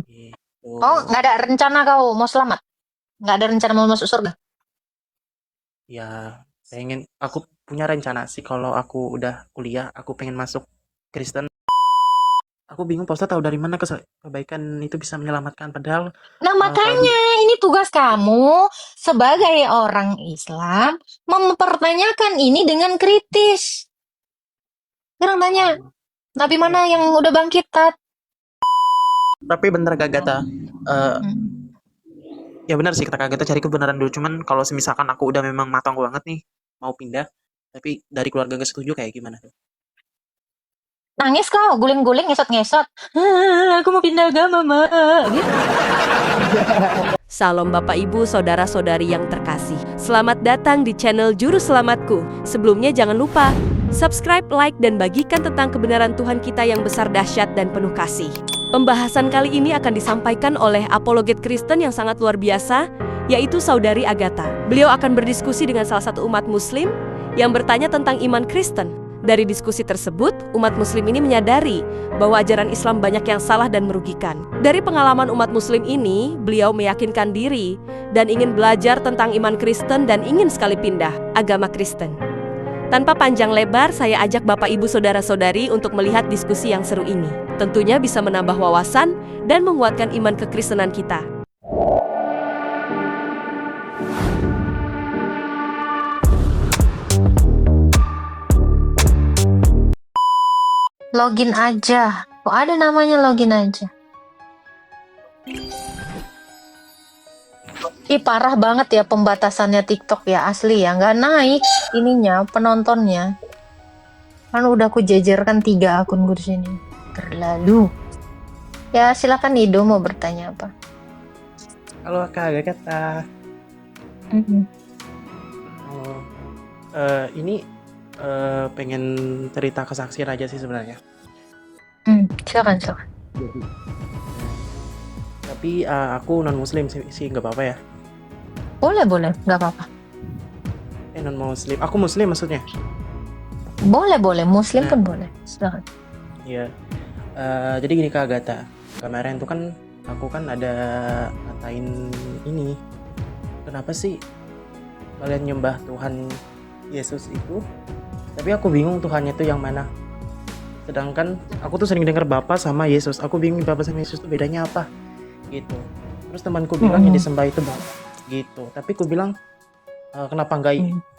Gitu. Oh, nggak ada rencana kau mau selamat? Nggak ada rencana mau masuk surga? Ya, aku punya rencana sih kalau aku udah kuliah, aku pengen masuk Kristen. Aku bingung Pak Ustadz tahu dari mana kebaikan itu bisa menyelamatkan padahal Nah, kalau di makanya ini tugas kamu sebagai orang Islam mempertanyakan ini dengan kritis. Sekarang tanya, Nabi mana yang udah bangkit, Tat? tapi bener Kak Gata. Eh, Hmm. ya benar sih kata Kak Gata cari kebenaran dulu. Cuman kalau misalkan aku udah memang matang banget nih mau pindah, tapi dari keluarga gak setuju kayak gimana tuh? Nangis kau, guling-guling, ngesot-ngesot. Aku mau pindah agama, Ma. Gitu. Salam Bapak Ibu Saudara-saudari yang terkasih. Selamat datang di channel Juru Selamatku. Sebelumnya jangan lupa subscribe, like, dan bagikan tentang kebenaran Tuhan kita yang besar, dahsyat, dan penuh kasih. Pembahasan kali ini akan disampaikan oleh apologet Kristen yang sangat luar biasa, yaitu Saudari Agatha. Beliau akan berdiskusi dengan salah satu umat Muslim yang bertanya tentang iman Kristen. Dari diskusi tersebut, umat Muslim ini menyadari bahwa ajaran Islam banyak yang salah dan merugikan. Dari pengalaman umat Muslim ini, beliau meyakinkan diri dan ingin belajar tentang iman Kristen dan ingin sekali pindah agama Kristen. Tanpa panjang lebar, saya ajak Bapak Ibu Saudara-saudari untuk melihat diskusi yang seru ini. Tentunya bisa menambah wawasan dan menguatkan iman kekristenan kita. Login aja. Kok ada namanya login aja? Ih, parah banget ya pembatasannya TikTok ya, asli ya. Nggak naik ininya, penontonnya. Kan udah aku jajarkan 3 akun gue di sini. Terlalu. Ya, silakan Ido mau bertanya apa? Halo Kak Gata. Mhm. Oh, ini pengen cerita kesaksian aja sih sebenarnya. Silakan, silakan. Tapi aku non Muslim sih nggak apa-apa ya. Boleh, boleh, nggak apa-apa. Non Muslim. Aku Muslim maksudnya. Boleh, boleh. Muslim Nah, pun boleh. Silakan. ya. Jadi gini Kak Gata. Kemarin tuh kan aku kan ada ngatain ini. Kenapa sih kalian nyembah Tuhan Yesus itu? Tapi aku bingung Tuhannya itu yang mana. Sedangkan aku tuh sering dengar Bapa sama Yesus. Aku bingung Bapa sama Yesus itu bedanya apa gitu. Terus temanku bilang yang Mhm. disembah itu Bapa gitu. Tapi aku bilang Mhm.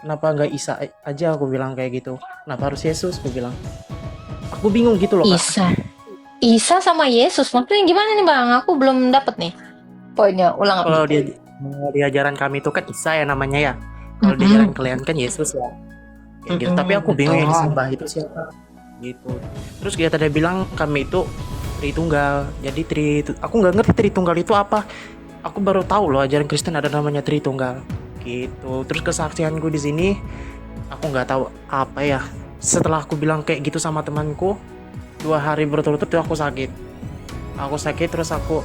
kenapa nggak Isa aja, aku bilang kayak gitu. Kenapa harus Yesus, aku bilang. Aku bingung gitu loh Kak. Isa. Isa sama Yesus. Maksudnya gimana nih, Bang? Aku belum dapet nih. Poinnya, ulang lagi. Kalau di ajaran kami itu kan Isa ya namanya ya. Kalau di ajaran Mhm. kalian kan Yesus ya. Kayak gitu. Tapi Mhm, aku bingung yang betul. disembah itu siapa gitu. Terus dia tadi bilang kami itu Tritunggal. Jadi aku nggak ngerti Tritunggal itu apa. Aku baru tahu loh ajaran Kristen ada namanya Tritunggal gitu. Terus kesaksianku di sini aku nggak tahu apa ya. Setelah aku bilang kayak gitu sama temanku, 2 hari berturut-turut tuh aku sakit terus aku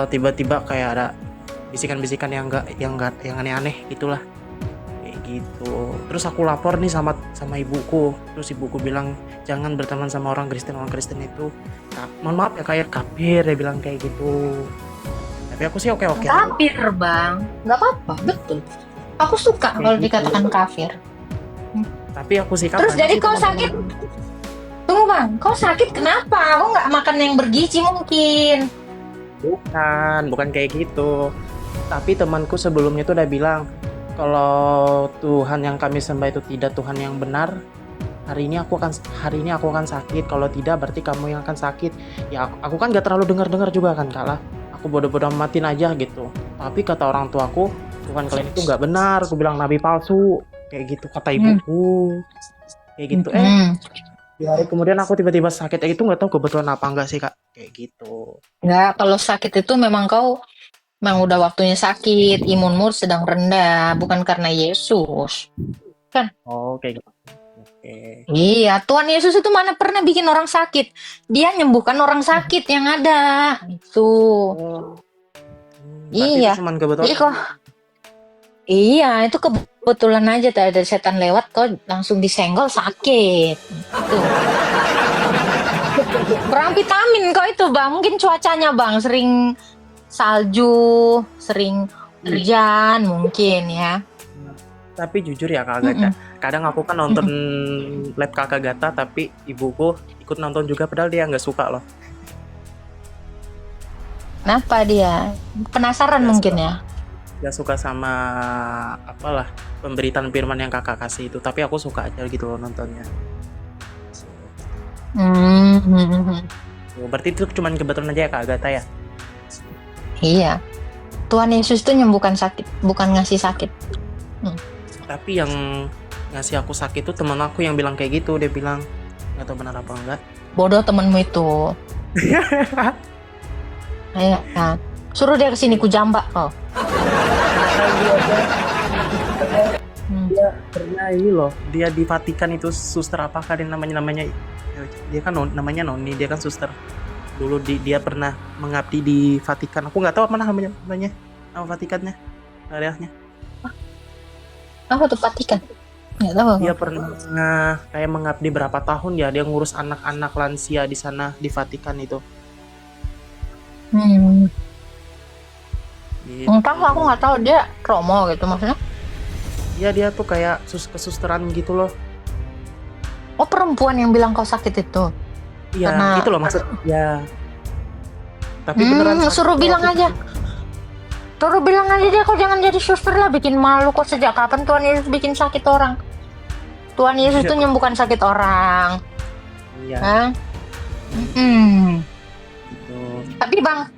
tiba-tiba kayak ada bisikan-bisikan yang aneh-aneh gitulah kayak gitu. Terus aku lapor nih sama ibuku, terus ibuku bilang jangan berteman sama orang Kristen itu mohon maaf ya kayak kafir, dia bilang kayak gitu. Tapi aku sih oke-oke aja Kafir, Bang. Nggak apa-apa, betul. Aku suka kayak kalau gitu. dikatakan kafir. Tapi aku Terus sikapkan jadi sih kau teman-teman. sakit? Tunggu, Bang. Kau sakit kenapa? Kau nggak makan yang bergizi mungkin. Bukan kayak gitu. Tapi temanku sebelumnya tuh udah bilang kalau Tuhan yang kami sembah itu tidak Tuhan yang benar, hari ini aku akan sakit. Kalau tidak berarti kamu yang akan sakit. Ya aku kan gak terlalu dengar juga kan kalah. Aku bodoh-bodoh amatin aja gitu. Tapi kata orang tuaku, Tuhan kalian itu nggak benar. Aku bilang nabi palsu. Kayak gitu kata Hmm. ibuku. Kayak gitu. Hmm. 2 hari kemudian aku tiba-tiba sakit. Itu nggak tahu kebetulan apa enggak sih kak. Kayak gitu. Nggak, kalau sakit itu memang kau memang udah waktunya sakit, imunmu sedang rendah, bukan karena Yesus. Kan? Oh kayak gitu. Oke. Iya, Tuhan Yesus itu mana pernah bikin orang sakit. Dia nyembuhkan orang sakit yang ada. Itu. Oh, berarti itu Iya. cuman Jadi kebetulan. kok iya, itu kebetulan aja tadi ada setan lewat kok langsung disenggol sakit. Itu. Kurang vitamin kok itu bang. Mungkin cuacanya bang sering salju, sering hujan mungkin ya. Tapi jujur ya Kak Agatha, kadang aku kan nonton live Kakak Agatha, tapi ibuku ikut nonton juga padahal dia nggak suka loh. Kenapa dia? Penasaran Nggak mungkin suka. ya. Nggak suka sama apalah pemberitaan firman yang kakak kasih itu, tapi aku suka aja gitu loh nontonnya. Oh, berarti itu cuman kebetulan aja ya Kak Agatha ya? Iya. Tuhan Yesus itu nyembuhkan sakit, bukan ngasih sakit. Tapi yang ngasih aku sakit tuh teman aku yang bilang kayak gitu, dia bilang nggak tahu benar apa enggak. Bodoh temenmu itu. Ayo, nah. Suruh dia kesini ku jambak kau. Dia pernah ini loh, dia di Vatikan itu suster apakah dia namanya dia kan namanya Noni, dia kan suster. Dulu dia pernah mengabdi di Vatikan. Aku nggak tahu apa namanya nama Vatikannya, daerahnya. Apa tuh Vatikan? Nggak tahu. Dia pernah kayak mengabdi berapa tahun ya, dia ngurus anak-anak lansia di sana di Vatikan itu. Gitu. Entah, aku nggak tahu dia promo gitu maksudnya. Iya, dia tuh kayak kesusteran gitu loh. Oh, perempuan yang bilang kau sakit itu. Iya, Karena- gitu loh maksud. Ya. Tapi beneran sakit suruh loh. bilang aja. Suruh bilang aja dia, kok jangan jadi suster lah, bikin malu kok. Sejak kapan Tuhan Yesus bikin sakit orang? Tuhan Yesus tuh nyembuhkan sakit orang. Iya, Hah? gitu. Tapi bang,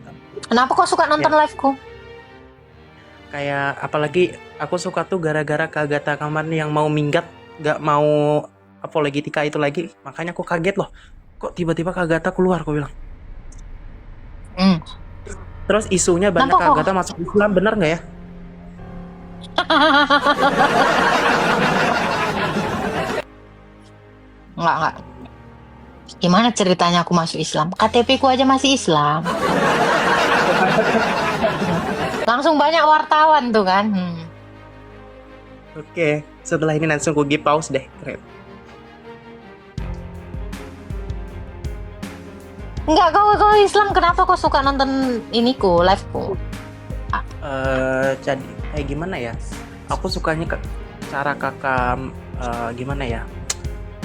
kenapa kau suka nonton live-ku? Kayak apalagi aku suka tuh gara-gara Kak Agatha Kamani yang mau minggat, nggak mau apologetika itu lagi. Makanya aku kaget loh. Kok tiba-tiba Kak Agatha keluar, aku bilang. Terus isunya banyak Kenapa Kak kok? Agatha masuk Islam, bener nggak ya? Enggak. Gimana ceritanya aku masuk Islam? KTP ku aja masih Islam. Langsung banyak wartawan tuh kan. Oke, setelah ini langsung aku give pause deh. Keren. Enggak, kau Islam, kenapa kau suka nonton iniku, live-ku? Jadi kayak gimana ya? Aku sukanya cara kakak gimana ya?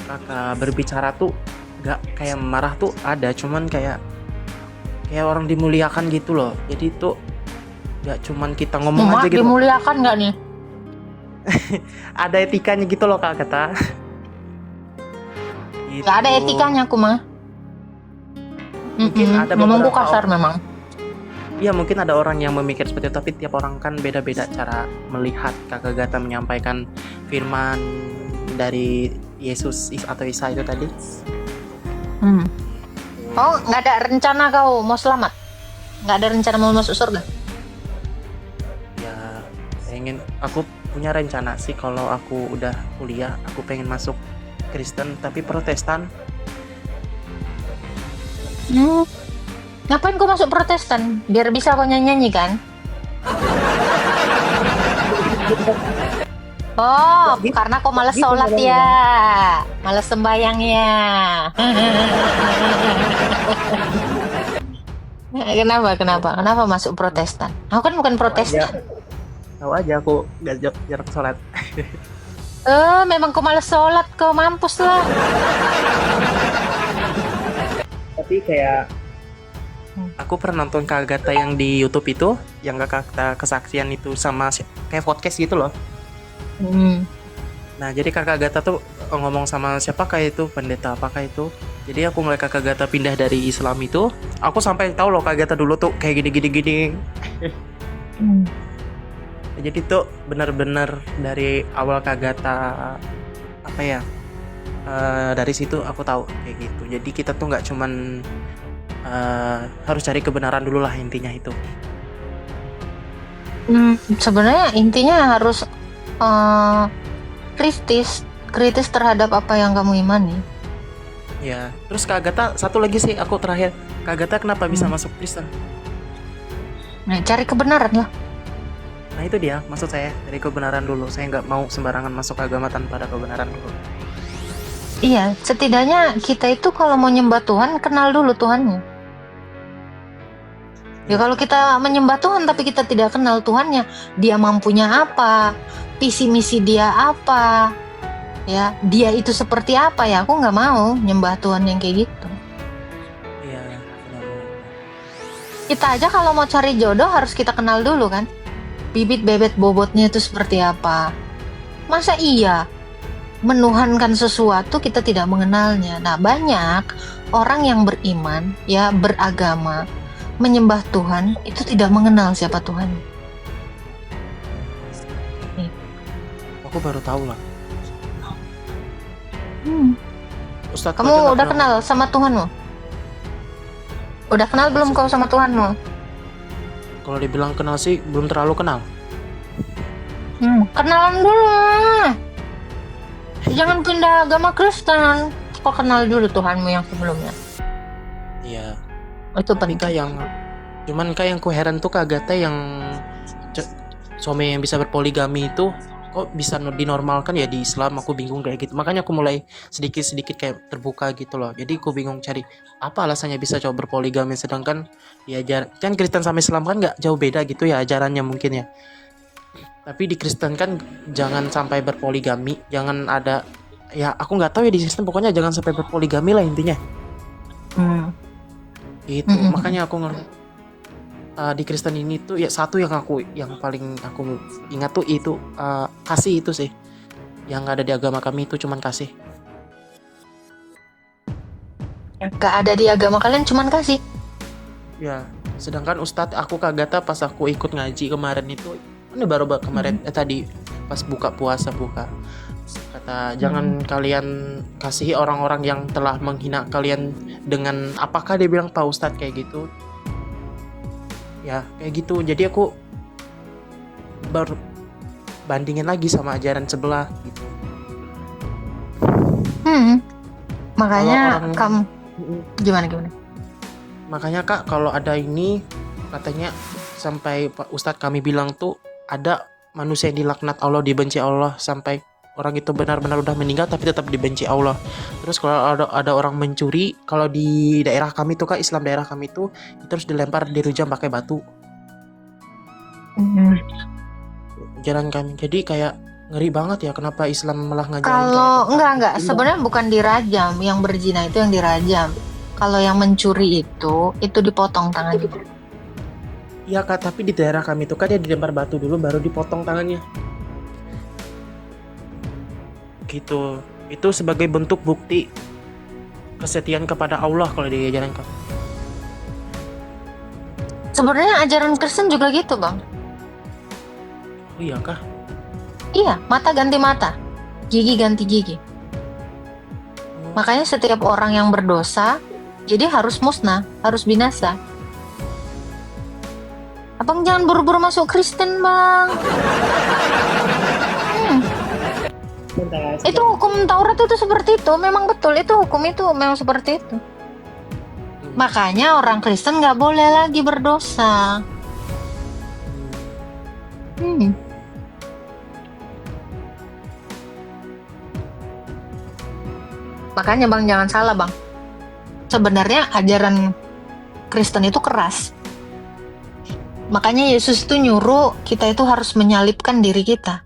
Kakak berbicara tuh gak kayak marah tuh ada, cuman kayak orang dimuliakan gitu loh. Jadi tuh gak cuman kita ngomong Mak, aja gitu. dimuliakan nggak nih? Ada etikanya gitu loh Kak Agatha. Gitu. Nggak ada etikanya aku mah. Mungkin ada Ngomongku beberapa kasar memang. Iya, mungkin ada orang yang memikir seperti itu, tapi tiap orang kan beda-beda cara melihat Kak Agatha menyampaikan firman dari Yesus atau Isa itu tadi. Oh, nggak ada rencana kau mau selamat? Nggak ada rencana mau masuk surga? Ya, aku punya rencana sih kalau aku udah kuliah, aku pengen masuk Kristen tapi Protestan. Ngapain kau masuk Protestan? Biar bisa kau nyanyi kan? Oh, Gitu. karena kau malas Gitu sholat namanya. ya, malas sembahyang ya. Kenapa masuk Protestan? Aku kan bukan Protestan. Tahu aja aku gak jarang sholat. Memang kau malas sholat, kau mampus lah. Tapi kayak aku pernah nonton Kak Agatha yang di YouTube itu, yang Kak Agatha kesaksian itu sama kayak podcast gitu loh. Nah, jadi Kak Agatha tuh ngomong sama siapakah itu, pendeta apakah itu. Jadi aku ngeliat Kak Agatha pindah dari Islam itu, aku sampai tahu loh Kak Agatha dulu tuh kayak gini. Jadi tuh benar-benar dari awal Kak Agatha apa ya, dari situ aku tahu kayak gitu. Jadi kita tuh nggak cuman harus cari kebenaran dulu lah, intinya itu. Sebenarnya intinya harus kritis terhadap apa yang kamu imani. Ya, terus Kak Agatha satu lagi sih aku terakhir, Kak Agatha kenapa bisa masuk Kristen? Nah, cari kebenaran lah. Nah itu dia, maksud saya dari kebenaran dulu. Saya nggak mau sembarangan masuk agama tanpa ada kebenaran dulu. Iya, setidaknya kita itu kalau mau nyembah Tuhan, kenal dulu Tuhannya. Ya kalau kita menyembah Tuhan tapi kita tidak kenal Tuhannya, dia mampunya apa, visi misi dia apa, ya dia itu seperti apa, ya aku nggak mau nyembah Tuhan yang kayak gitu. Iya, benar-benar. Kita aja kalau mau cari jodoh harus kita kenal dulu kan, bibit bebet bobotnya itu seperti apa. Masa iya menuhankan sesuatu kita tidak mengenalnya? Nah, banyak orang yang beriman, ya beragama, menyembah Tuhan itu tidak mengenal siapa Tuhan. Aku baru tahu lah. Ustadz aja Kamu nggak udah pernah- kenal sama Tuhanmu? Udah kenal belum kau sama Tuhanmu? Kalau dibilang kenal sih belum terlalu kenal. Kenalan dulu. Jangan pindah agama Kristen. Kau kenal dulu Tuhanmu yang sebelumnya. Iya. Itu Tapi penting. kak yang ku heran tuh Kak Agatha yang suami yang bisa berpoligami itu kok bisa dinormalkan ya di Islam. Aku bingung kayak gitu. Makanya aku mulai sedikit-sedikit kayak terbuka gitu loh. Jadi aku bingung cari apa alasannya bisa coba berpoligami, sedangkan kan Kristen sama Islam kan nggak jauh beda gitu ya ajarannya mungkin ya. Tapi di Kristen kan jangan sampai berpoligami, jangan ada, ya aku nggak tahu ya di Kristen, pokoknya jangan sampai berpoligami lah intinya. Gitu. Makanya aku di Kristen ini tuh ya satu yang paling aku ingat tuh itu kasih itu sih. Yang nggak ada di agama kami itu cuman kasih. Gak ada di agama kalian, cuman kasih. Ya, sedangkan Ustadz aku Kak Agatha pas aku ikut ngaji kemarin itu, ini baru kemarin tadi pas buka puasa kata jangan kalian kasihi orang-orang yang telah menghina kalian dengan, apakah dia bilang Pak Ustadz kayak gitu. Ya kayak gitu, jadi aku baru bandingin lagi sama ajaran sebelah gitu. Makanya Kalau kamu gimana? Makanya Kak, kalau ada ini katanya sampai Pak Ustadz kami bilang tuh ada manusia yang dilaknat Allah, dibenci Allah, sampai orang itu benar-benar udah meninggal tapi tetap dibenci Allah. Terus kalau ada orang mencuri, kalau di daerah kami tuh Kak, Islam daerah kami tuh terus dilempar, dirujam pakai batu. Jalan kami. Jadi kayak ngeri banget ya, kenapa Islam malah ngajarin Kalau kayak enggak, sebenarnya bukan dirajam, yang berzina itu yang dirajam. Kalau yang mencuri itu dipotong tangannya. Iya Kak, tapi di daerah kami tuh kan dia dilempar batu dulu baru dipotong tangannya. Gitu. Itu sebagai bentuk bukti kesetiaan kepada Allah kalau di ajaran kami. Sebenarnya ajaran Kristen juga gitu, Bang. Oh iya kah? Iya, mata ganti mata, gigi ganti gigi. Makanya setiap orang yang berdosa, jadi harus musnah, harus binasa. Abang jangan buru-buru masuk Kristen, Bang. Itu hukum Taurat itu seperti itu, memang betul, itu hukum itu memang seperti itu. Makanya orang Kristen nggak boleh lagi berdosa. Makanya Bang jangan salah, Bang. Sebenarnya ajaran Kristen itu keras. Makanya Yesus itu nyuruh kita itu harus menyalibkan diri kita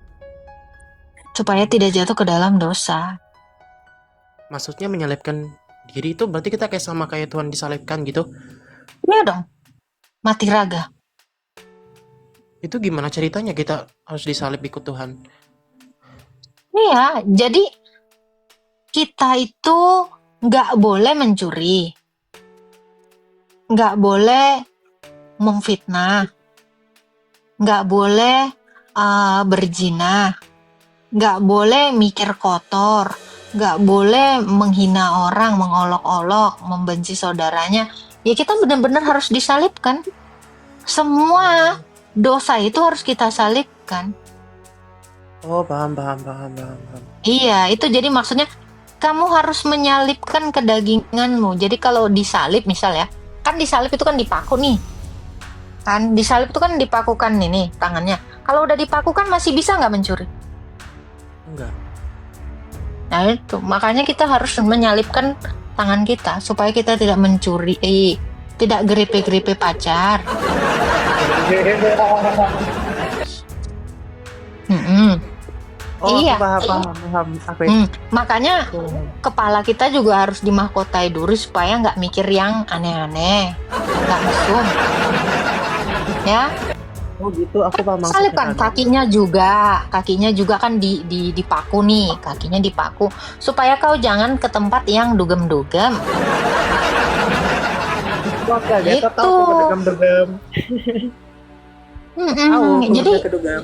supaya tidak jatuh ke dalam dosa. Maksudnya menyalibkan diri itu berarti kita kayak sama kayak Tuhan disalibkan gitu? Iya dong, mati raga. Itu gimana ceritanya kita harus disalib ikut Tuhan? Iya, jadi kita itu nggak boleh mencuri, nggak boleh memfitnah, nggak boleh berzina, nggak boleh mikir kotor, nggak boleh menghina orang, mengolok-olok, membenci saudaranya. Ya kita benar-benar harus disalibkan. Semua dosa itu harus kita salibkan. Oh paham. Iya, itu jadi maksudnya kamu harus menyalibkan kedaginganmu. Jadi kalau disalib misal ya, kan disalib itu kan dipaku nih. Kan disalib itu kan dipakukan nih tangannya. Kalau udah dipakukan masih bisa nggak mencuri? Enggak. Nah itu, makanya kita harus menyalipkan tangan kita supaya kita tidak mencuri, tidak geripe-geripe pacar. Mm-mm. Oh, Iya. paham. Apa itu? Makanya kepala kita juga harus dimahkotai duri supaya nggak mikir yang aneh-aneh, nggak mesum. Ya, Oh gitu, aku paham maksudnya. salipkan kakinya juga kan dipaku nih, kakinya dipaku supaya kau jangan ke tempat yang dugem-dugem. Wah, kaget, Gitu. tahu aku kedugam-dugam. Jadi kedugam.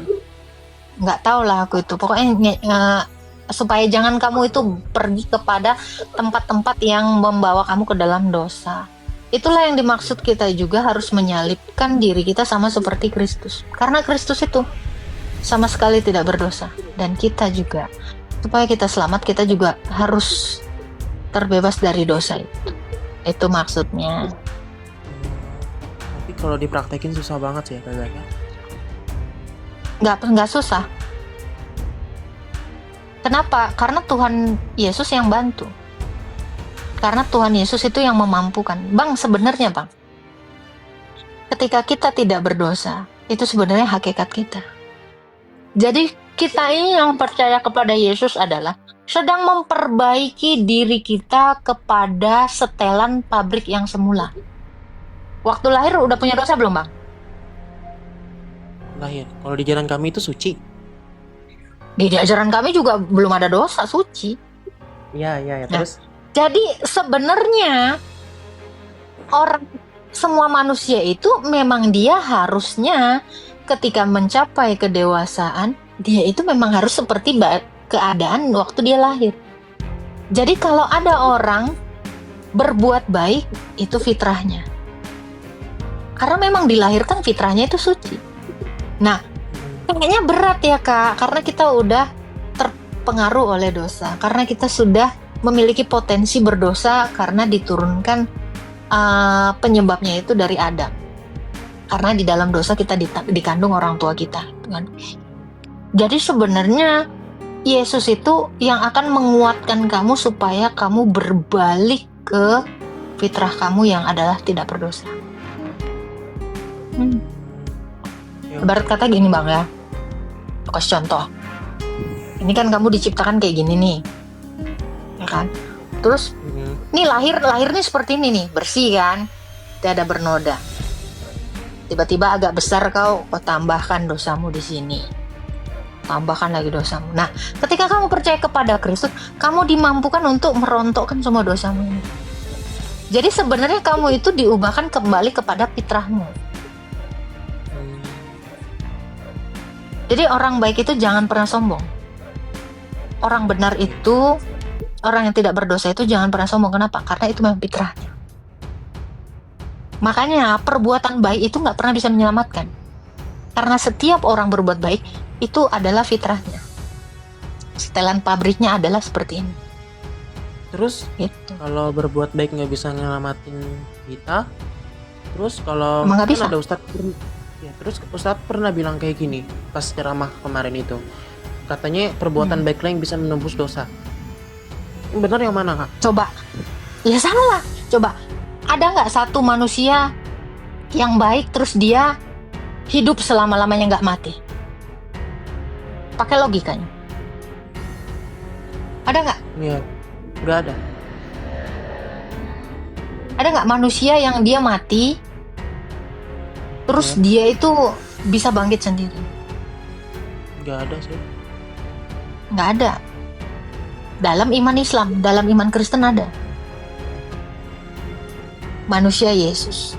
nggak tahu lah aku itu, pokoknya supaya jangan kamu itu pergi kepada tempat-tempat yang membawa kamu ke dalam dosa. Itulah yang dimaksud kita juga harus menyalipkan diri kita sama seperti Kristus. Karena Kristus itu sama sekali tidak berdosa. Dan kita juga, supaya kita selamat, kita juga harus terbebas dari dosa itu. Itu maksudnya. Tapi kalau dipraktekin susah banget sih ya kagaknya. Nggak susah. Kenapa? Karena Tuhan Yesus yang bantu. Karena Tuhan Yesus itu yang memampukan. Bang, sebenarnya Bang, ketika kita tidak berdosa, itu sebenarnya hakikat kita. Jadi kita ini yang percaya kepada Yesus adalah sedang memperbaiki diri kita kepada setelan pabrik yang semula. Waktu lahir udah punya dosa belum Bang? Lahir. Kalau di jalan kami itu suci. Di ajaran kami juga belum ada dosa, suci. Iya, terus. Jadi sebenarnya semua manusia itu memang dia harusnya ketika mencapai kedewasaan, dia itu memang harus seperti keadaan waktu dia lahir. Jadi kalau ada orang berbuat baik, itu fitrahnya. Karena memang dilahirkan fitrahnya itu suci. Nah, kayaknya berat ya Kak, karena kita udah terpengaruh oleh dosa. Karena kita sudah memiliki potensi berdosa karena diturunkan penyebabnya itu dari Adam. Karena di dalam dosa kita dikandung orang tua kita, kan? Jadi sebenarnya Yesus itu yang akan menguatkan kamu supaya kamu berbalik ke fitrah kamu yang adalah tidak berdosa. Ibarat kata gini Bang ya, kasih contoh. Ini kan kamu diciptakan kayak gini nih, ya kan? Terus nih lahirnya seperti ini nih, bersih kan, tidak ada bernoda. Tiba-tiba agak besar kau tambahkan dosamu di sini, tambahkan lagi dosamu. Nah, ketika kamu percaya kepada Kristus, kamu dimampukan untuk merontokkan semua dosamu ini. Jadi sebenarnya kamu itu diubahkan kembali kepada fitrahmu. Jadi orang baik itu jangan pernah sombong. Orang benar itu, orang yang tidak berdosa itu jangan pernah sombong. Kenapa? Karena itu memang fitrahnya. Makanya perbuatan baik itu nggak pernah bisa menyelamatkan. Karena setiap orang berbuat baik itu adalah fitrahnya. Setelan pabriknya adalah seperti ini. Terus Gitu. kalau berbuat baik nggak bisa nyelamatin kita, terus kalau Emang nggak kan bisa? ada terus Ustadz pernah bilang kayak gini pas ceramah kemarin itu, katanya perbuatan baik yang bisa menembus dosa. Yang benar yang mana Kak? Coba, ya salah. Coba, ada nggak satu manusia yang baik terus dia hidup selama-lamanya nggak mati? Pakai logikanya. Ada nggak? Iya, nggak ada. Ada nggak manusia yang dia mati terus dia itu bisa bangkit sendiri? Nggak ada sih. Nggak ada. Dalam iman Islam, dalam iman Kristen ada. Manusia Yesus.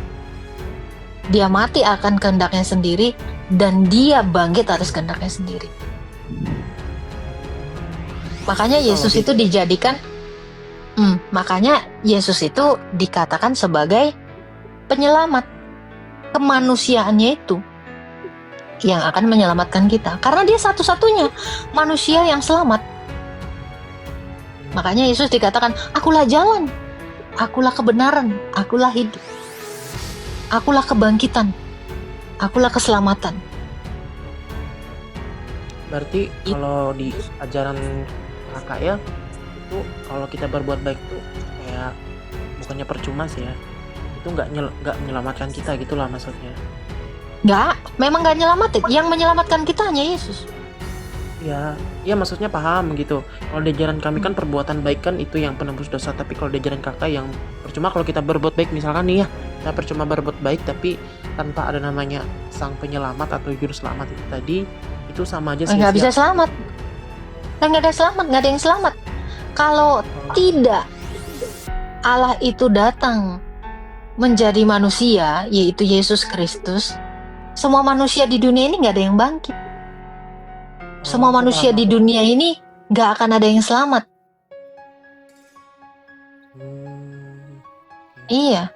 Dia mati akan kehendaknya sendiri dan dia bangkit atas kehendaknya sendiri. Makanya Yesus itu dijadikan makanya Yesus itu dikatakan sebagai penyelamat. Kemanusiaannya itu yang akan menyelamatkan kita. Karena dia satu-satunya manusia yang selamat. Makanya Yesus dikatakan, akulah jalan, akulah kebenaran, akulah hidup, akulah kebangkitan, akulah keselamatan. Berarti kalau di ajaran kakak ya, itu kalau kita berbuat baik tuh kayak bukannya percuma sih ya. Itu nggak menyelamatkan kita gitulah maksudnya. Memang nggak nyelamatin. Yang menyelamatkan kita hanya Yesus. Ya, ya maksudnya paham gitu. Kalau di ajaran kami kan perbuatan baik kan itu yang penembus dosa, tapi kalau di ajaran kakak yang percuma kalau kita berbuat baik, misalkan nih ya, kita percuma berbuat baik tapi tanpa ada namanya sang penyelamat atau juru selamat itu tadi, itu sama aja Nggak bisa sia-sia. selamat. Nggak ada selamat, nggak ada yang selamat. Kalau tidak Allah itu datang menjadi manusia, yaitu Yesus Kristus, semua manusia di dunia ini nggak ada yang bangkit. Semua Aku manusia paham. di dunia ini nggak akan ada yang selamat. Hmm, Iya.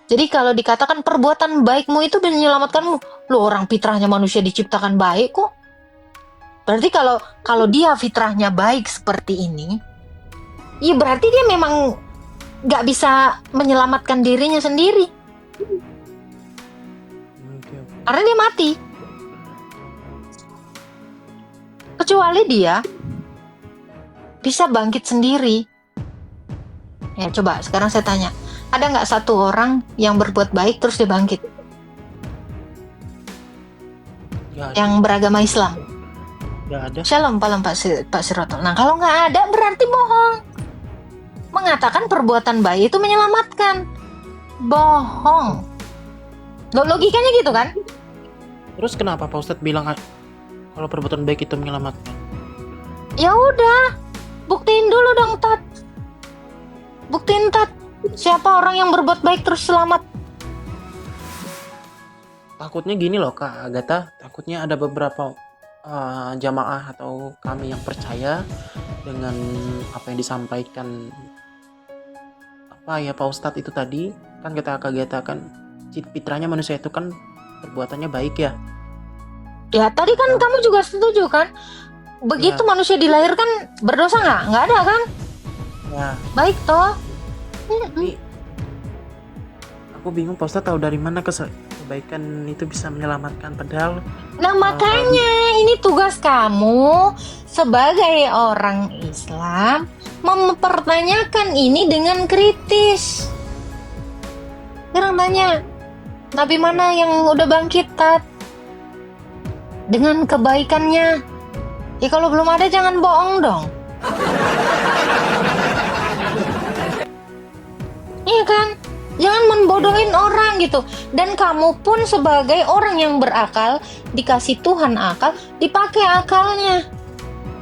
Jadi kalau dikatakan perbuatan baikmu itu menyelamatkanmu, lu orang fitrahnya manusia diciptakan baik kok. Berarti kalau dia fitrahnya baik seperti ini, iya berarti dia memang nggak bisa menyelamatkan dirinya sendiri, oke, oke. karena dia mati. Kecuali dia bisa bangkit sendiri. Ya coba sekarang saya tanya, ada nggak satu orang yang berbuat baik terus dia bangkit, Nggak ada, yang beragama Islam? nggak ada. Shalom Pak Sirotol. Nah kalau nggak ada berarti bohong. Mengatakan perbuatan baik itu menyelamatkan, bohong. Logikanya gitu kan? Terus kenapa Pak Ustadz bilang kalau perbuatan baik itu menyelamatkan? Ya udah, buktiin dulu dong Tat. Buktiin Tat. Siapa orang yang berbuat baik terus selamat? Takutnya gini loh Kak Agatha, takutnya ada beberapa jamaah atau kami yang percaya dengan apa yang disampaikan apa ya Pak Ustadz itu tadi, kan kata Kak Agatha kan fitrahnya manusia itu kan perbuatannya baik ya. Ya tadi kan kamu juga setuju kan? Begitu Ya. manusia dilahirkan berdosa nggak? Nggak ada kan? Ya, Baik toh? ini aku bingung Pak Ustadz tahu dari mana kebaikan itu bisa menyelamatkan padahal Nah makanya ini tugas kamu sebagai orang Islam mempertanyakan ini dengan kritis. Sekarang tanya, Nabi mana yang udah bangkit Tat? Dengan kebaikannya. Ya kalau belum ada jangan bohong dong. Iya kan? Jangan membodohin orang gitu. Dan kamu pun sebagai orang yang berakal, dikasih Tuhan akal, dipakai akalnya.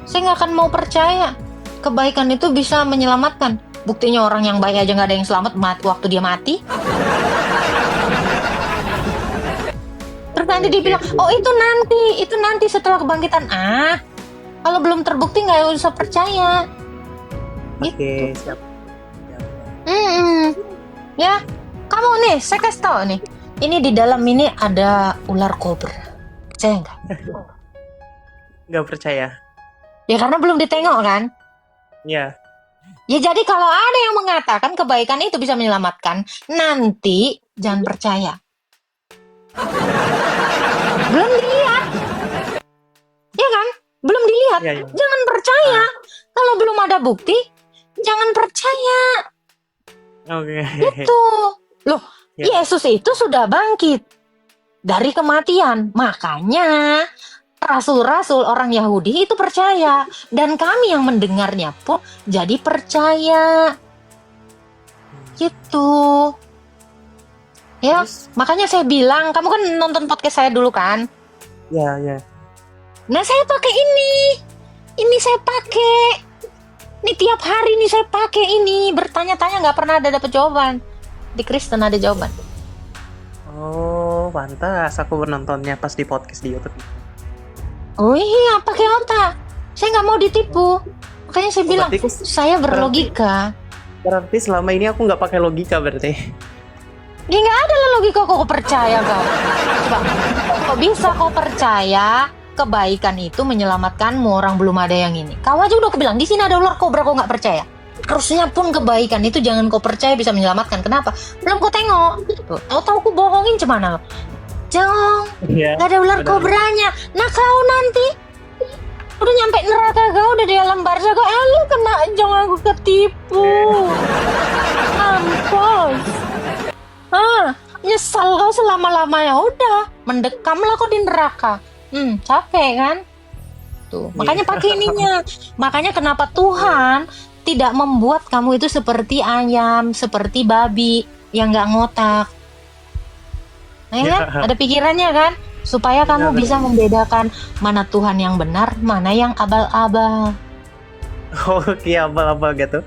Saya nggak akan mau percaya kebaikan itu bisa menyelamatkan. Buktinya orang yang baik aja nggak ada yang selamat waktu dia mati. Terus nanti dibilang, oh itu nanti setelah kebangkitan. Kalau belum terbukti nggak usah percaya. oke siap. Siap. Ya, kamu nih, saya kasih tau nih. Ini di dalam ini ada ular kobra. Percaya nggak? Nggak percaya. Ya karena belum ditengok kan. Ya. Ya jadi kalau ada yang mengatakan kebaikan itu bisa menyelamatkan, nanti jangan percaya. Belum dilihat. Ya kan? Belum dilihat. Ya, ya. Jangan percaya. Kalau belum ada bukti, jangan percaya. Oke. Itu. Loh, Ya. Yesus itu sudah bangkit dari kematian. Makanya rasul-rasul orang Yahudi itu percaya. Dan kami yang mendengarnya pun jadi percaya. Gitu. Ya, Terus, makanya saya bilang, kamu kan nonton podcast saya dulu kan? ya, ya. Nah, saya pakai ini. Ini saya pakai. Ini tiap hari nih saya pakai ini. Bertanya-tanya nggak pernah ada dapat jawaban. Di Kristen ada jawaban. Oh, pantas aku menontonnya pas di podcast di YouTube. Oh iya, pakai otak. Saya nggak mau ditipu. Makanya saya bilang, Berarti saya berlogika. berarti selama ini aku nggak pakai logika berarti. Ya nggak ada lah logika kok percaya kau. Coba, kok bisa kau percaya kebaikan itu menyelamatkanmu, orang belum ada yang ini. Kau aja udah bilang di sini ada ular kobra, kau nggak percaya. Harusnya pun kebaikan itu jangan kau percaya bisa menyelamatkan. Kenapa? Belum kau tengok. Tuh, tahu-tahu aku bohongin cemana lo? Jangan, Iya. nggak ada ular Benar. kobranya. Nah kau nanti Udah nyampe neraka kau, udah di alam barzah kau, lu kena jong aku ketipu. Mampus. Nyesal kau selama-lamanya, udah mendekamlah kau di neraka. Capek kan? Tuh, makanya pakai ininya. Makanya kenapa Tuhan tidak membuat kamu itu seperti ayam, seperti babi yang nggak ngotak. Nah, ya kan? Ada pikirannya kan? Supaya kamu bisa membedakan mana Tuhan yang benar, mana yang abal-abal. Oke, abal-abal gitu.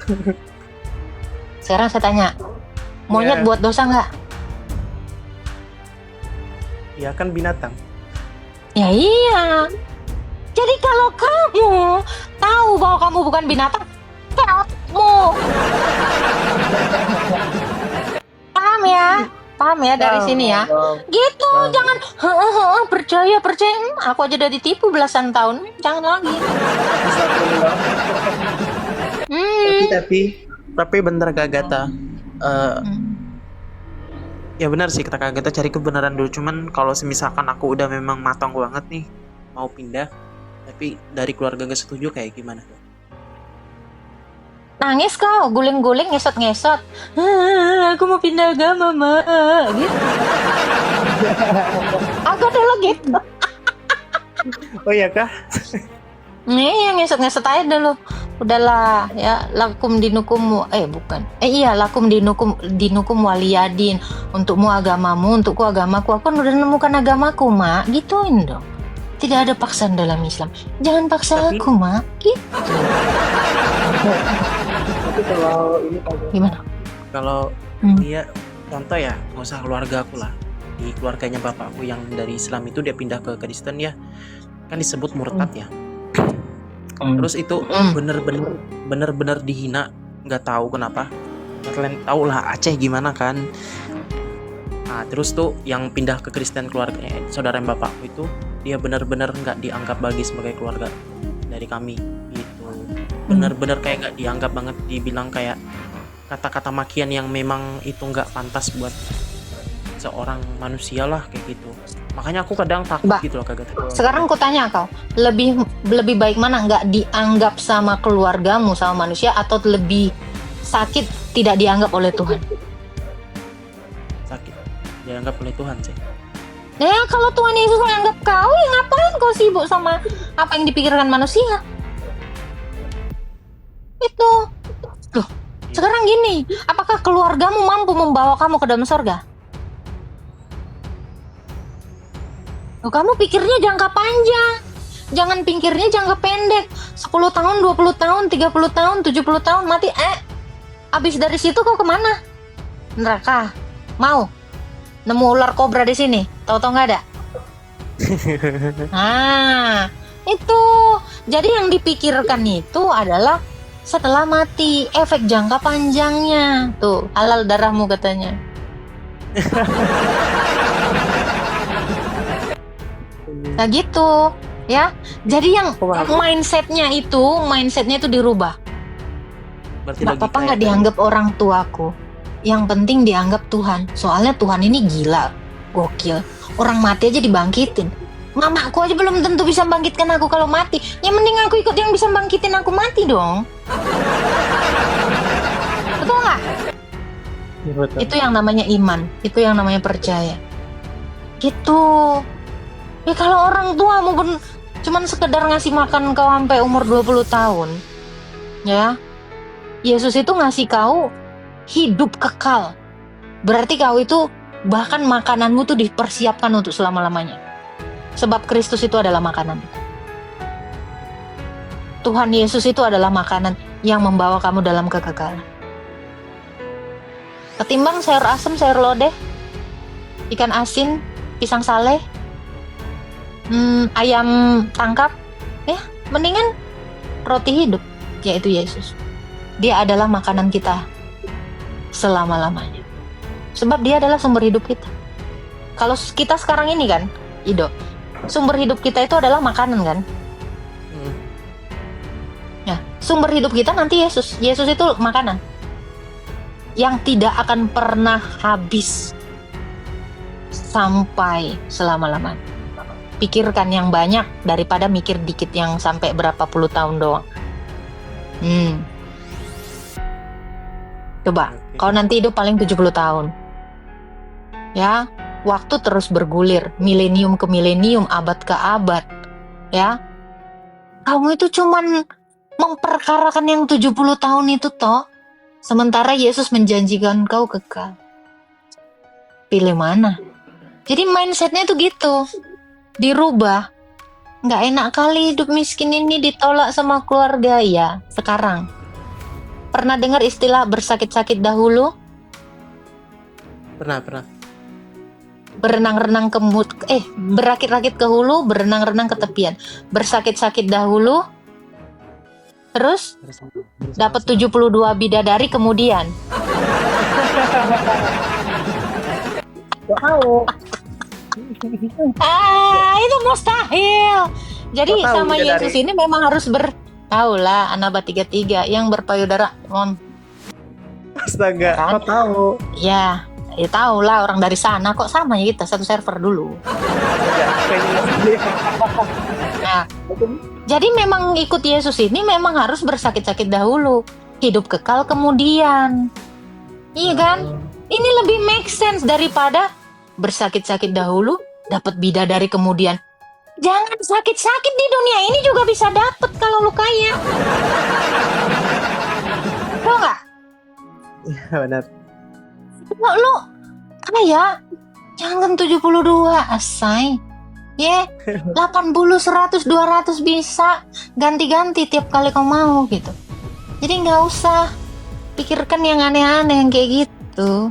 Sekarang saya tanya, monyet buat dosa nggak? Ya kan binatang. Ya iya. Jadi kalau kamu tahu bahwa kamu bukan binatang, kamu paham ya dari sini ya. Gitu, jangan percaya. Aku aja udah ditipu belasan tahun, jangan lagi. Tapi bener Kak Gata. Ya benar sih kata Kak Gata, cari kebenaran dulu. Cuman kalau misalkan aku udah memang matang banget nih mau pindah, tapi dari keluarga gak setuju, kayak gimana? Nangis kau, guling-guling, ngesot-ngesot. Aku mau pindah agama, Ma. Gitu. Aku dulu gitu. Oh iya Kak? Nih, ngesot-ngesot aja dulu. Udahlah ya, lakum dinukum lakum dinukum waliyadin. Untukmu agamamu, untukku agamaku. Aku kan udah nemukan agamaku, Mak. Gituin dong. Tidak ada paksaan dalam Islam. Jangan paksa aku, Mak. Gitu. Tapi kalau ini gimana? Kalau dia contoh ya, nggak usah keluarga aku lah. Di keluarganya bapakku yang dari Islam itu dia pindah ke Kristen ya, kan disebut murtad ya. Terus itu bener-bener dihina, nggak tahu kenapa. Kalian tahu lah Aceh gimana kan. Nah terus tuh yang pindah ke Kristen keluarganya saudara bapakku itu, dia bener-bener nggak dianggap bagi sebagai keluarga dari kami gitu. Bener-bener kayak nggak dianggap banget, dibilang kayak kata-kata makian yang memang itu nggak pantas buat seorang manusia lah kayak gitu. Makanya aku kadang takut gitu loh Kak Gata. Sekarang aku tanya kau, lebih baik mana, nggak dianggap sama keluargamu, sama manusia, atau lebih sakit tidak dianggap oleh Tuhan? Sakit dianggap oleh Tuhan sih. Nah kalau Tuhan Yesus menganggap kau, ya ngapain kau sibuk sama apa yang dipikirkan manusia? Itu loh. Sekarang gini, apakah keluargamu mampu membawa kamu ke dalam surga? Loh, kamu pikirnya jangka panjang. Jangan pikirnya jangka pendek. 10 tahun, 20 tahun, 30 tahun, 70 tahun mati. Abis dari situ kau kemana? Neraka. Mau? Nemu ular kobra di sini? Tahu-tahu nggak ada? Nah, itu. Jadi yang dipikirkan itu adalah setelah mati, efek jangka panjangnya. Tuh, halal darahmu katanya. Nah gitu ya. Jadi yang mindsetnya itu dirubah. Nggak apa-apa nggak dianggap orang tuaku, yang penting dianggap Tuhan. Soalnya Tuhan ini gila, gokil. Orang mati aja dibangkitin. Mamaku aja belum tentu bisa bangkitkan aku kalau mati. Ya mending aku ikut yang bisa bangkitin aku mati dong. Betul nggak? Itu yang namanya iman, itu yang namanya percaya. Gitu. Ya kalau orang tua mau cuman sekedar ngasih makan kau sampai umur 20 tahun, ya, Yesus itu ngasih kau hidup kekal. Berarti kau itu bahkan makananmu tuh dipersiapkan untuk selama-lamanya. Sebab Kristus itu adalah makanan. Tuhan Yesus itu adalah makanan yang membawa kamu dalam kekekalan. Ketimbang sayur asem, sayur lodeh, ikan asin, pisang saleh, ayam tangkap, ya mendingan roti hidup, yaitu Yesus. Dia adalah makanan kita selama-lamanya. Sebab dia adalah sumber hidup kita. Kalau kita sekarang ini kan, Ido, sumber hidup kita itu adalah makanan kan? Nah, sumber hidup kita nanti Yesus. Yesus itu makanan yang tidak akan pernah habis sampai selama-lamanya. Pikirkan yang banyak daripada mikir dikit yang sampai berapa puluh tahun doang. Coba, kau nanti hidup paling 70 tahun. Ya, waktu terus bergulir, milenium ke milenium, abad ke abad. Ya, kamu itu cuman memperkarakan yang 70 tahun itu toh. Sementara Yesus menjanjikan kau kekal. Pilih mana? Jadi mindsetnya tuh gitu. Dirubah. Nggak enak kali hidup miskin ini ditolak sama keluarga ya. Sekarang. Pernah dengar istilah bersakit-sakit dahulu? Pernah. Berenang-renang berakit-rakit ke hulu, berenang-renang ke tepian. Bersakit-sakit dahulu, terus dapat 72 bidadari kemudian. Wow. Itu mustahil. Jadi Kau tahu sama bidadari? Yesus ini memang harus tahu lah, Anaba 33 yang berpayudara. Astaga, Kan? kau tahu. Ya tahu lah, orang dari sana kok sama ya, kita satu server dulu. Nah, jadi memang ikut Yesus ini memang harus bersakit-sakit dahulu, hidup kekal kemudian. Iya kan? Ini lebih make sense daripada bersakit-sakit dahulu, dapat bidadari kemudian. Jangan sakit-sakit di dunia ini juga bisa dapat kalau lu kaya. Tahu nggak? Iya benar. Kalau lu kaya, jangan 72 asai. 80, 100, 200 bisa ganti-ganti tiap kali kau mau gitu. Jadi nggak usah pikirkan yang aneh-aneh yang kayak gitu.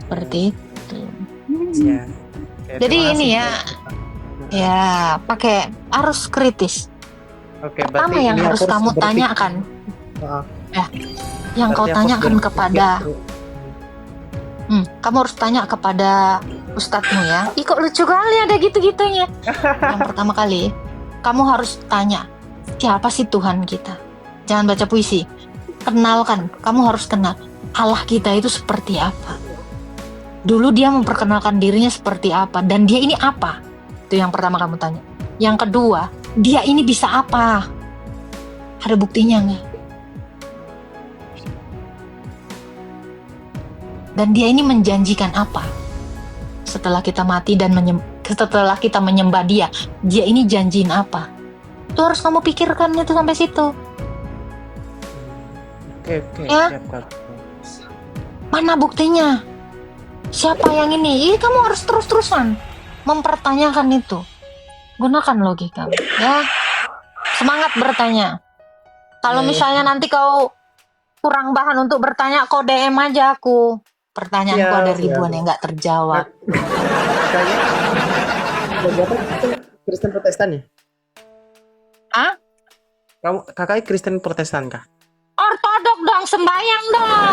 Seperti itu. Iya. Jadi ini ya pakai harus kritis. Oke, Pertama berarti yang ini harus aku kamu berpikir. tanyakan, Maaf. yang kau Berarti aku tanyakan berpikir kepada, tuh. kamu harus tanya kepada ustadzmu ya. Ih kok lucu kali ada gitu-gitunya. Yang pertama kali, kamu harus tanya, siapa sih Tuhan kita? Jangan baca puisi. Kenalkan, kamu harus kenal Allah kita itu seperti apa. Dulu dia memperkenalkan dirinya seperti apa, dan dia ini apa? Itu yang pertama kamu tanya. Yang kedua, dia ini bisa apa? Ada buktinya nggak? Dan dia ini menjanjikan apa? Setelah kita mati dan setelah kita menyembah dia ini janjiin apa? Itu harus kamu pikirkan itu sampai situ. Oke, Ya. siap Kak. Mana buktinya? Siapa yang ini? Kamu harus terus-terusan mempertanyakan itu. Gunakan logika, ya. Semangat bertanya. Kalau misalnya nanti kau kurang bahan untuk bertanya, kau DM aja aku. Pertanyaanku Siap, ada siap. ribuan yang nggak terjawab. Kayaknya Kristen Protestan ya? Hah? Kakak Kristen Protestan kah? Ortodok dong, sembayang dong.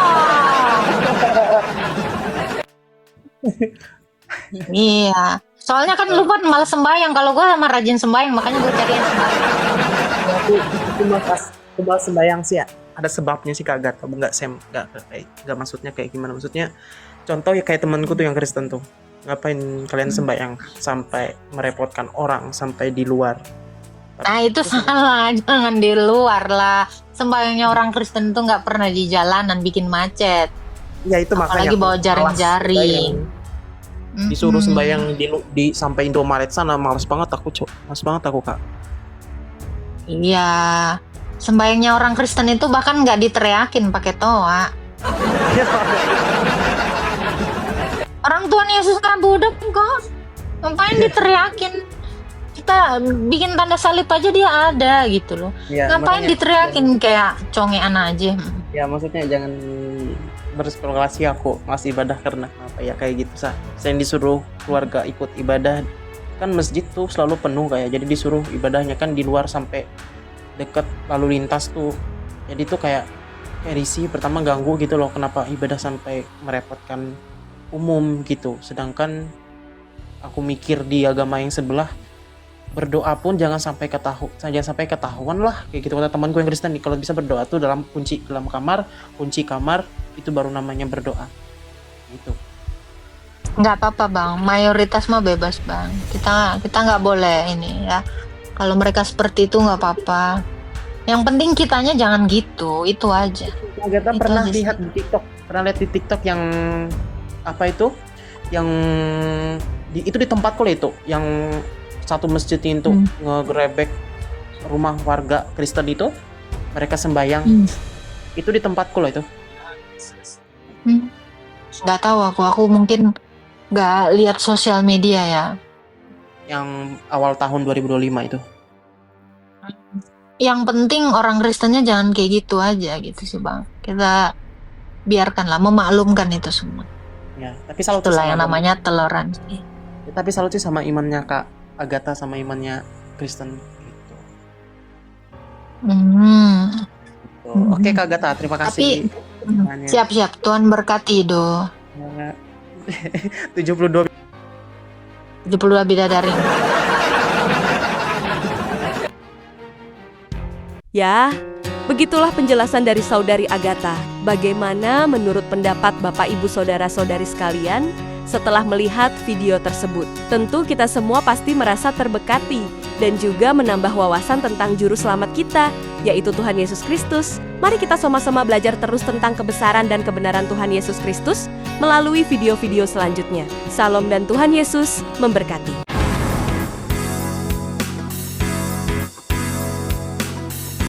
Iya. Soalnya kan lu kan malah sembayang. Kalau gue sama rajin sembayang, makanya gue cari yang sembayang. Aku bahas sembayang sih ya. Ada sebabnya sih Kak Agat. Kamu nggak maksudnya kayak gimana? Maksudnya contoh ya kayak temanku tuh yang Kristen tuh. Ngapain kalian sembayang sampai merepotkan orang sampai di luar? Nah itu salah, jangan di luar lah. Sembayangnya orang Kristen tuh nggak pernah di jalanan bikin macet. Ya itu makanya. Apalagi bawa aku jaring-jaring. malas disuruh sembayang di sampai Indomaret sana, males banget aku Kak. Iya, sembayangnya orang Kristen itu bahkan nggak diteriakin pakai toa. Orang Tuhan Yesus kan budak kok, ngapain diteriakin? Kita bikin tanda salib aja dia ada gitu loh. Ya, Ngapain makanya- diteriakin kayak congean aja? Ya maksudnya jangan berspekulasi aku masih ibadah karena apa ya kayak gitu saya disuruh keluarga ikut ibadah kan masjid tuh selalu penuh kayak, jadi disuruh ibadahnya kan di luar sampai deket lalu lintas tuh, jadi tuh kayak risih, pertama ganggu gitu loh, kenapa ibadah sampai merepotkan umum gitu, sedangkan aku mikir di agama yang sebelah berdoa pun jangan sampai ketahuan lah kayak gitu. Kata temanku yang Kristen nih, kalau bisa berdoa tuh dalam kunci kamar itu baru namanya berdoa gitu. Nggak apa-apa bang, mayoritas mah bebas bang. Kita nggak boleh ini ya. Kalau mereka seperti itu nggak apa-apa. Yang penting kitanya jangan gitu, itu aja. Agatha Itu pernah aja sih. lihat di TikTok, pernah lihat di TikTok yang apa itu? Yang itu di tempatku lah itu, yang satu masjid itu ngegerebek rumah warga Kristen itu, mereka sembahyang. Itu di tempatku lah itu. Nggak tahu aku mungkin nggak lihat sosial media ya. Yang awal tahun 2025 itu. Yang penting orang Kristennya jangan kayak gitu aja gitu sih bang. Kita biarkanlah memaklumkan itu semua. Ya, tapi salut sih Itulah yang sama namanya toleransi. ya, tapi salut sih sama imannya Kak Agatha sama imannya Kristen gitu. Oke Kak Agatha, terima kasih. Tapi siap-siap Tuhan berkati do. 72 bidadari. Ya, begitulah penjelasan dari saudari Agatha. Bagaimana menurut pendapat Bapak Ibu Saudara-saudari sekalian setelah melihat video tersebut? Tentu kita semua pasti merasa terberkati dan juga menambah wawasan tentang juru selamat kita, yaitu Tuhan Yesus Kristus. Mari kita sama-sama belajar terus tentang kebesaran dan kebenaran Tuhan Yesus Kristus melalui video-video selanjutnya. Salam dan Tuhan Yesus memberkati.